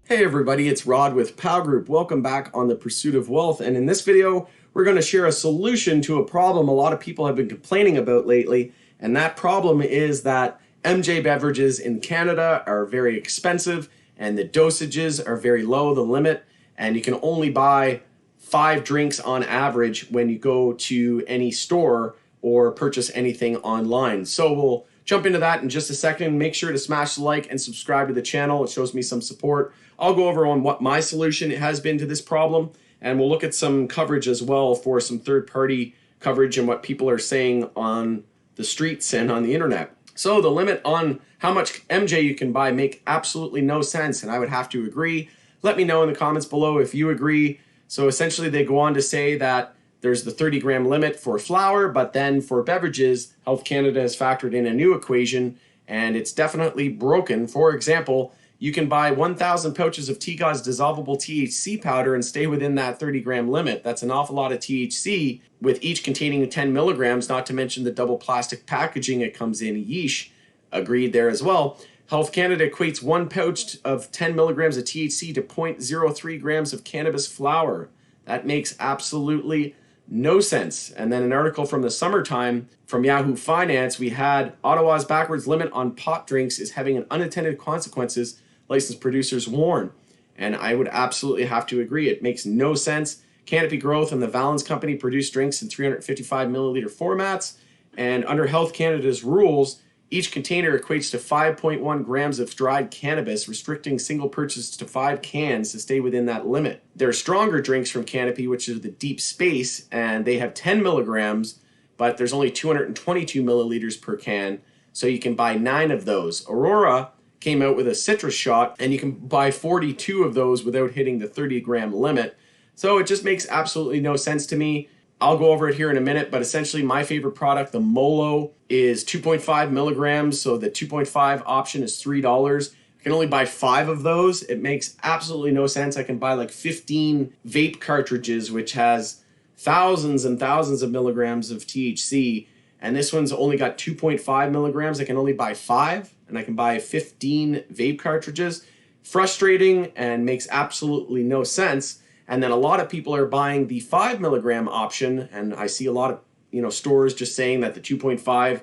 Hey everybody, it's Rod with POW Group. Welcome back on the Pursuit of Wealth. And in this video, we're going to share a solution to a problem a lot of people have been complaining about lately. And that problem is that MJ beverages in Canada are very expensive and the dosages are very low, the limit, and you can only buy 5 drinks on average when you go to any store or purchase anything online. So we'll jump into that in just a second. Make sure to smash the like and subscribe to the channel. It shows me some support. I'll go over on what my solution has been to this problem, and we'll look at some coverage as well for some third-party coverage and what people are saying on the streets and on the internet. So the limit on how much MJ you can buy make absolutely no sense, and I would have to agree. Let me know in the comments below if you agree. So essentially they go on to say that there's the 30-gram limit for flour, but then for beverages, Health Canada has factored in a new equation, and it's definitely broken. For example, you can buy 1,000 pouches of TGA's dissolvable THC powder and stay within that 30-gram limit. That's an awful lot of THC, with each containing 10 milligrams, not to mention the double plastic packaging it comes in. Yeesh. Agreed there as well. Health Canada equates 1 pouch of 10 milligrams of THC to 0.03 grams of cannabis flower. That makes absolutely no sense. And then an article from the summertime from Yahoo Finance, we had Ottawa's backwards limit on pot drinks is having an unintended consequences, licensed producers warn. And I would absolutely have to agree. It makes no sense. Canopy Growth and the Valens Company produce drinks in 355 milliliter formats. And under Health Canada's rules, each container equates to 5.1 grams of dried cannabis, restricting single purchases to 5 cans to stay within that limit. There are stronger drinks from Canopy, which is the Deep Space, and they have 10 milligrams, but there's only 222 milliliters per can, so you can buy 9 of those. Aurora came out with a citrus shot, and you can buy 42 of those without hitting the 30-gram limit. So it just makes absolutely no sense to me. I'll go over it here in a minute, but essentially my favorite product, the Molo, is 2.5 milligrams, so the 2.5 option is $3. I can only buy 5 of those. It makes absolutely no sense. I can buy like 15 vape cartridges, which has thousands and thousands of milligrams of THC, and this one's only got 2.5 milligrams. I can only buy 5, and I can buy 15 vape cartridges. Frustrating and makes absolutely no sense. And then a lot of people are buying the 5 milligram option, and I see a lot of stores just saying that the 2.5.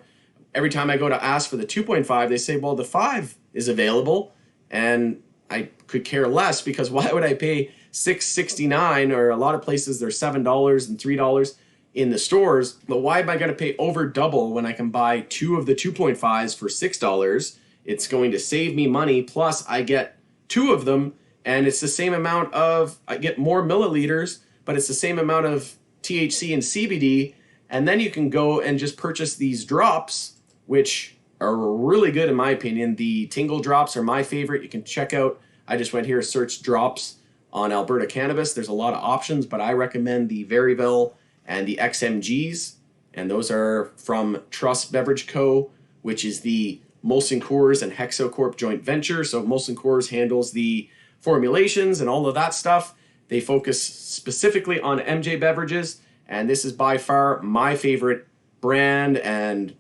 Every time I go to ask for the 2.5, they say, well, the 5 is available, and I could care less, because why would I pay $6.69, or a lot of places they're $7 and $3 in the stores, but why am I going to pay over double when I can buy 2 of the 2.5s for $6? It's going to save me money, plus I get 2 of them, and it's the same amount of, I get more milliliters, but it's the same amount of THC and CBD, and then you can go and just purchase these drops, which are really good in my opinion. The Tingle drops are my favorite. You can check out, I just went here, search drops on Alberta Cannabis. There's a lot of options, but I recommend the Veryville and the XMGs, and those are from Truss Beverage Co., which is the Molson Coors and HEXO Corp joint venture. So Molson Coors handles the formulations and all of that stuff. They focus specifically on MJ beverages, and this is by far my favorite brand and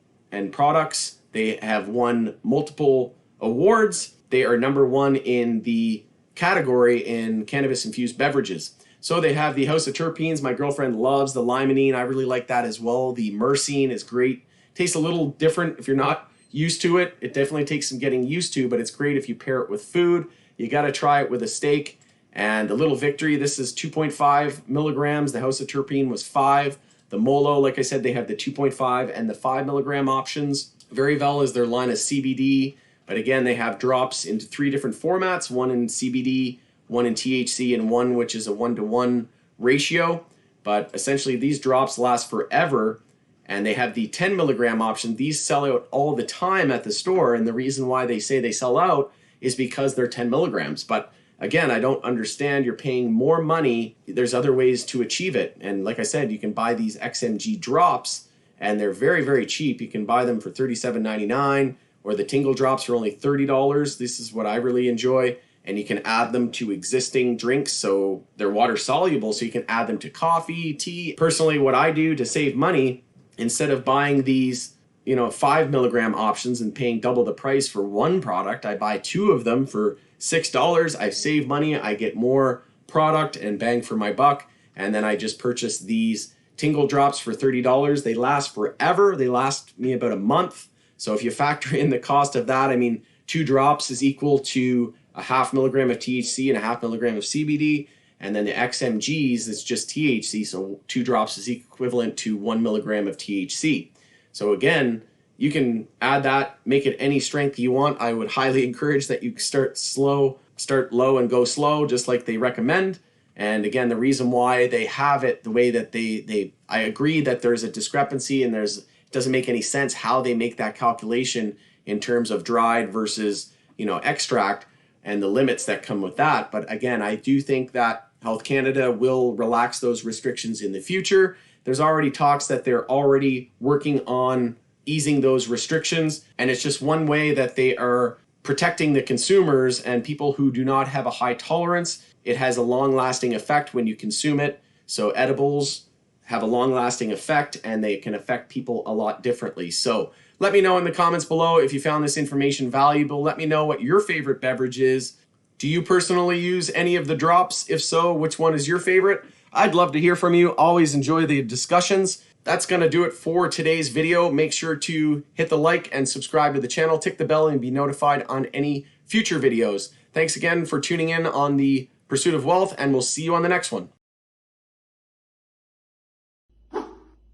products. They have won multiple awards. They are #1 in the category in cannabis-infused beverages. So they have the House of Terpenes. My girlfriend loves the limonene. I really like that as well. The myrcene is great. Tastes a little different if you're not used to it. It definitely takes some getting used to, but it's great if you pair it with food. You got to try it with a steak. And the Little Victory, this is 2.5 milligrams. The House of Terpene was 5. The Molo, like I said, they have the 2.5 and the 5 milligram options. Veryville is their line of CBD. But again, they have drops into 3 different formats, 1 in CBD, 1 in THC, and 1 which is a 1-to-1 ratio. But essentially, these drops last forever. And they have the 10 milligram option. These sell out all the time at the store. And the reason why they say they sell out is because they're 10 milligrams. But again, I don't understand. You're paying more money. There's other ways to achieve it. And like I said, you can buy these XMG drops, and they're very, very cheap. You can buy them for $37.99, or the Tingle drops for only $30. This is what I really enjoy. And you can add them to existing drinks, so they're water soluble, so you can add them to coffee, tea. Personally, what I do to save money, instead of buying these 5 milligram options and paying double the price for one product. I buy 2 of them for $6. I save money, I get more product and bang for my buck. And then I just purchase these Tingle Drops for $30. They last forever. They last me about a month. So if you factor in the cost of that, I mean, 2 drops is equal to a 0.5 milligram of THC and a 0.5 milligram of CBD. And then the XMGs is just THC. So 2 drops is equivalent to 1 milligram of THC. So again, you can add that, make it any strength you want. I would highly encourage that you start low and go slow, just like they recommend. And again, the reason why they have it the way that I agree that there's a discrepancy and it doesn't make any sense how they make that calculation in terms of dried versus, extract and the limits that come with that. But again, I do think that Health Canada will relax those restrictions in the future. There's already talks that they're already working on easing those restrictions. And it's just one way that they are protecting the consumers and people who do not have a high tolerance. It has a long-lasting effect when you consume it. So edibles have a long-lasting effect and they can affect people a lot differently. So let me know in the comments below if you found this information valuable. Let me know what your favorite beverage is. Do you personally use any of the drops? If so, which one is your favorite? I'd love to hear from you. Always enjoy the discussions. That's going to do it for today's video. Make sure to hit the like and subscribe to the channel, tick the bell, and be notified on any future videos. Thanks again for tuning in on the Pursuit of Wealth, and we'll see you on the next one.